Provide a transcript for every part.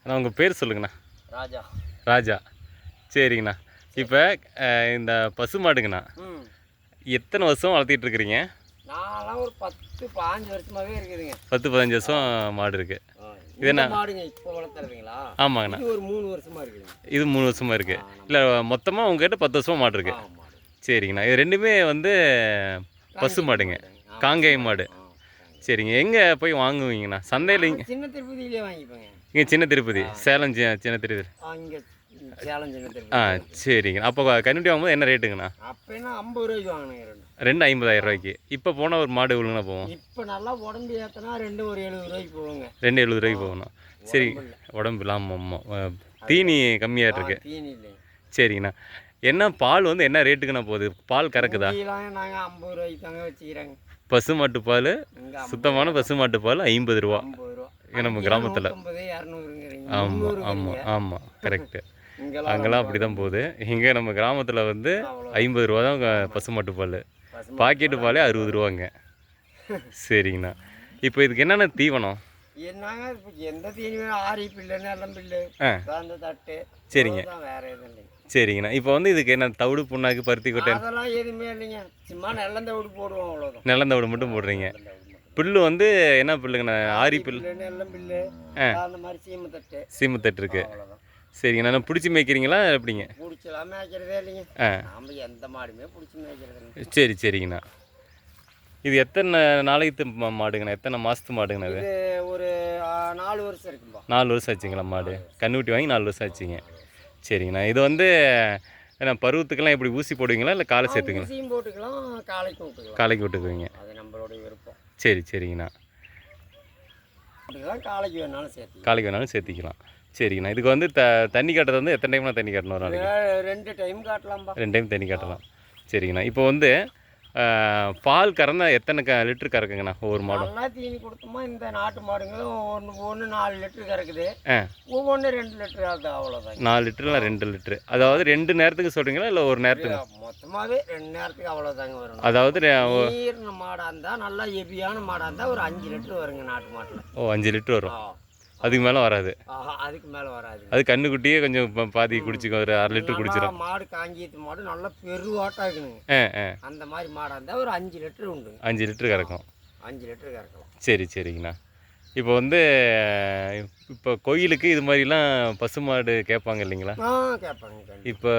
அண்ணா உங்கள் பேர் சொல்லுங்கண்ணா. ராஜா. ராஜா, சரிங்கண்ணா. இப்போ இந்த பசு மாடுங்கண்ணா எத்தனை வருஷம் வளர்த்திட்டு இருக்கிறீங்க? நான்லாம் ஒரு 10-15 வருஷமாகவே இருக்குதுங்க. 10-15 வருஷம் மாடு இருக்குது. இது என்ன மாடுங்க இப்போ வளர்த்துறதுங்களா? ஆமாங்கண்ணா. இது ஒரு 3 வருஷமாக இருக்குதுங்க. இது 3 வருஷமாக இருக்குது. இல்லை மொத்தமாக உங்கள்கிட்ட 10 வருஷமாக மாடு இருக்குது. சரிங்கண்ணா. இது ரெண்டுமே வந்து பசு மாடுங்க, காங்கேய மாடு. சரிங்க. எங்கே போய் வாங்குவீங்கண்ணா? சந்தையில் இங்கே சின்ன திருப்பதியிலே வாங்கிப்பேங்க. இங்கே சின்ன திருப்பதி, சேலம் சின்ன திருப்பதி. இங்கே சேலம் சின்ன திருப்பதி. சரிங்க. அப்போ கன்னுட்டி வாங்கும்போது என்ன ரேட்டுங்கண்ணா? அப்போனா 50 ரூபாய்க்கு வாங்கினேங்க. ரெண்டு 50,000 ரூபாய்க்கு. இப்போ போனால் ஒரு மாடு எவ்வளோங்கண்ணா போவோம்? இப்போ நல்லா உடம்பு ஏற்றினா ரெண்டு ஒரு 70 ரூபாய்க்கு போவோங்க. 2 70 ரூபாய்க்கு போகணும். சரி. உடம்பு இல்லாமல் தீனி கம்மியாக இருக்கு. தீனி இல்லை. சரிங்கண்ணா. என்ன பால் வந்து என்ன ரேட்டுக்குண்ணா போகுது? பால் கறக்குதா? நாங்கள் 50 ரூபாய்க்கு தாங்க வச்சுக்கிறேங்க. பசு மாட்டு பால், சுத்தமான பசு மாட்டு பால் 50 ரூபா. நம்ம கிராமத்தில். ஆமாம் ஆமாம் ஆமாம், கரெக்டு. அங்கெல்லாம் அப்படி தான் போகுது. இங்கே நம்ம கிராமத்தில் வந்து 50 ரூபா தான் பசு மாட்டு பால். பாக்கெட்டு பாலே 60 ரூபாங்க. சரிங்கண்ணா. இப்போ இதுக்கு என்னென்ன தீவனம்? என்னங்க எந்த தீனி வேணும்? ஆரி பில்லு, நெல்லம் பில்லு, அந்த தட்டு. சரிங்க. வேற எதுவும் இல்லைங்க. சரிங்கண்ணா. இப்போ வந்து இதுக்கு என்ன தவிடு, புண்ணாக்கு, பருத்தி கொட்டை? அதெல்லாம் எதுவுமே இல்லைங்க. சும்மா நெல்லந்தவிடு போடுவோம், அவ்வளோதான். நெல்லந்தவிடு மட்டும் போடுறீங்க. புல்லு வந்து என்ன புல்லுங்கண்ணா? ஆரி புல், நெல்லம் பில்லு, அந்த மாதிரி சீமத்தட்டு. சீமத்தட்டு இருக்கு. சரிங்கண்ணா. பிடிச்சி மேய்க்கிறீங்களா எப்படிங்க? பிடிச்சலாம் மேய்க்கிறதே இல்லைங்க. நம்ம எந்த மாடுமே பிடிச்சி மேய்க்கிறது. சரி சரிங்கண்ணா. இது எத்தனை நாளைக்கு மாடுங்கண்ணா? எத்தனை மாதத்து மாடுங்கண்ணா? இது ஒரு 4 வருஷம் இருக்கும்பா. 4 வருஷம் ஆச்சுங்களா மாடு? கன்னுட்டி வாங்கி 4 வருஷம் ஆச்சுங்க. சரிங்கண்ணா. இது வந்து ஏன்னா பருவத்துக்கெல்லாம் எப்படி ஊசி போடுவீங்களா இல்லை காலை சேர்த்துங்களா? ஊசியும் போட்டுக்கலாம், காலைக்கு விட்டுக்கலாம். காலைக்கு விட்டுக்குவீங்க. அது நம்மளோட விருப்பம். சரி சரிங்கண்ணா. காலைக்கு வேணாலும் சேர்த்து, காலைக்கு வேணாலும் சேர்த்திக்கலாம். சரிங்கண்ணா. இதுக்கு வந்து தண்ணி காட்டுறது வந்து எத்தனை டைம்னா தண்ணி காட்டணும்? ஒரு நாளைக்கு 2 டைம் காட்டலாம்பா. 2 டைம் தண்ணி காட்டலாம். சரிங்கண்ணா. இப்போ வந்து பால் கறந்தா எத்தனை லிட்டரு கறக்குங்கண்ணா ஒவ்வொரு மாடும்? நல்லா தீனி கொடுத்தோமா இந்த நாட்டு மாடுங்களும் ஒன்று 4 லிட்டரு கறக்குது. ஒவ்வொன்று 2 லிட்டரு. அது அவ்வளோதான். 4 லிட்டருல 2 லிட்டரு. அதாவது 2 நேரத்துக்கு சொல்கிறீங்களா இல்லை ஒரு நேரத்துக்கு? மொத்தமாகவே 2 நேரத்துக்கு அவ்வளோதாங்க வரும். அதாவது நீர்ன மாடாக இருந்தால் நல்லா ஹெவியான மாடாக இருந்தால் ஒரு 5 லிட்டரு வருங்க நாட்டு மாட்டில். 5 லிட்டரு வரும். அதுக்கு மேலே வராது. அதுக்கு மேலே வராது. அது கண்ணுக்குட்டியே கொஞ்சம் பாதி குடிச்சிக்கும், ஒரு 1/2 லிட்டர் குடிச்சிடும். மாடு காங்கேயத்து மாடு நல்லா பெருவாட்டாக இருக்குங்க. அந்த மாதிரி மாடாக இருந்தால் ஒரு 5 லிட்டரு உண்டு. 5 லிட்டரு கறக்கும். 5 லிட்டரு கறக்கும். சரி சரிங்கண்ணா. இப்போ வந்து இப்போ கோயிலுக்கு இது மாதிரிலாம் பசுமாடு கேட்பாங்க இல்லைங்களா? கேட்பாங்க. இப்போ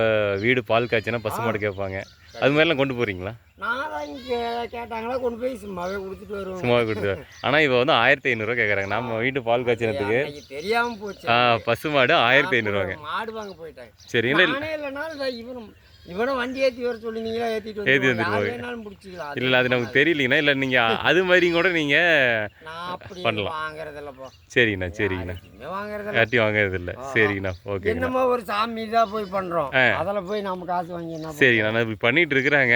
வீடு பால் காய்ச்சினா பசுமாடு கேட்பாங்க. அது மாதிரிலாம் கொண்டு போகிறீங்களா? நான் இங்கே கேட்டாங்களா கொண்டு போய் சும்மாவே கொடுத்துட்டு வருவோம். சும்மாவே கொடுத்துருவேன். ஆனால் இப்போ வந்து 1500 கேட்குறாங்க. நம்ம வீட்டு பால் காய்ச்சினத்துக்கு தெரியாமல் போச்சு. பசுமாடு 1500. மாடு வாங்க போயிட்டாங்க. சரி. இல்லைனாலும் இவனும் வண்டி ஏற்றி வர சொல்லிங்களா? ஏற்றிட்டு வந்துருவாங்க. இல்லை அது நமக்கு தெரியலீங்கண்ணா. இல்லை நீங்கள் அது மாதிரி கூட நீங்கள் பண்ணலாம். வாங்குறதில்லப்பா. சரிங்கண்ணா சரிங்கண்ணா. யார்ட்டையும் வாங்குறது இல்லை. சரிங்கண்ணா. ஓகே. என்னமோ ஒரு சாமி தான் போய் பண்ணுறோம். அதில் போய் நம்ம காசு வாங்கி என்ன? சரிங்கண்ணா. நான் இப்படி பண்ணிட்டு இருக்கிறாங்க.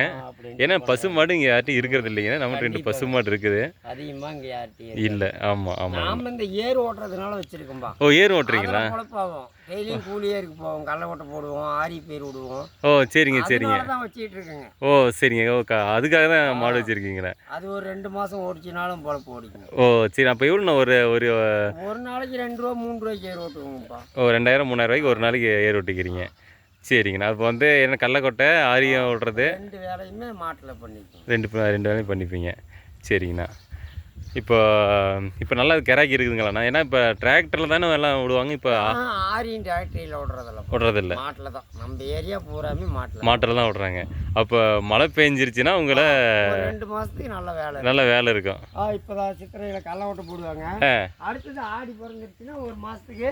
ஏன்னா பசு மாடு இங்கே யார்ட்டையும் இருக்கிறது இல்லைங்கண்ணா. நம்ம 2 பசு மாடு இருக்குது. அதிகமாக இங்கே யார்ட்டையும் இல்லை. ஆமாம் ஆமாம். நாம் இந்த ஏர் ஓட்டுறதுனால வச்சுருக்கோம்பா. ஓ, ஏர் ஓட்டுறீங்களா? குழப்பாகும். டெய்லியும் கூலியேருக்கு போவோம், கடலை ஓட்ட போடுவோம், ஆரி பேர் விடுவோம். ஓ சரிங்க சரிங்க. தான் வச்சுட்டு இருக்கேங்க. ஓ சரிங்க. ஓகே. அதுக்காக தான் மாடு வச்சுருக்கீங்களா? அது ஒரு 2 மாதம் ஓடிச்சினாலும் பொழப்பு ஓடிக்கணும். ஓ சரி. அப்போ எவ்வளோண்ணா ஒரு நாளைக்கு 2 ரூபா 3 ரூபாய்க்கு ஏர் ஓட்டுவோங்கப்பா. ஓ 2000 3000 ரூபாய்க்கு ஒரு நாளைக்கு ஏர் ஓட்டிக்கிறீங்க. சரிங்கண்ணா. அப்போ வந்து என்ன கடலக்கொட்டை ஆரியம் ஓட்டுறது 2 வேலையுமே மாட்டில் பண்ணிப்போம். 2 வேலையும் பண்ணிப்பீங்க. சரிங்கண்ணா. இப்போ நல்லா கிராக்கி இருக்குதுங்களாண்ணா? ஏன்னா இப்போ டிராக்டரில் தானே எல்லாம் விடுவாங்க. இப்போ ஆரியும் டிராக்டரியில் விடுறதில்ல. மாட்டில் தான். நம்ம ஏரியா பூராமே மாட்டில் தான் விடுறாங்க. அப்போ மழை பெஞ்சிருச்சுன்னா உங்களை 2 மாதத்துக்கு நல்ல வேலை இருக்கும். இப்போ தான் சித்திரையில் கடலை ஓட்ட போடுவாங்க. அடுத்தது ஆடி பிறந்துருச்சுன்னா 1 மாதத்துக்கு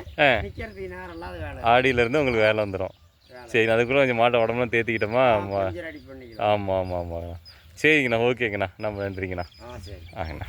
நிற்கிறதுக்கு நேரம் இல்லாத வேலை. ஆடியிலேருந்து உங்களுக்கு வேலை வந்துடும். சரி. அதுக்குள்ளே கொஞ்சம் மாட்டை உடம்புலாம் தேத்திக்கிட்டோமா? ஆமாம் ஆமாம் ஆமாம். சரிங்கண்ணா. ஓகேங்கண்ணா. நம்ம நன்றிங்கண்ணா. சரி. ஆங்கண்ணா.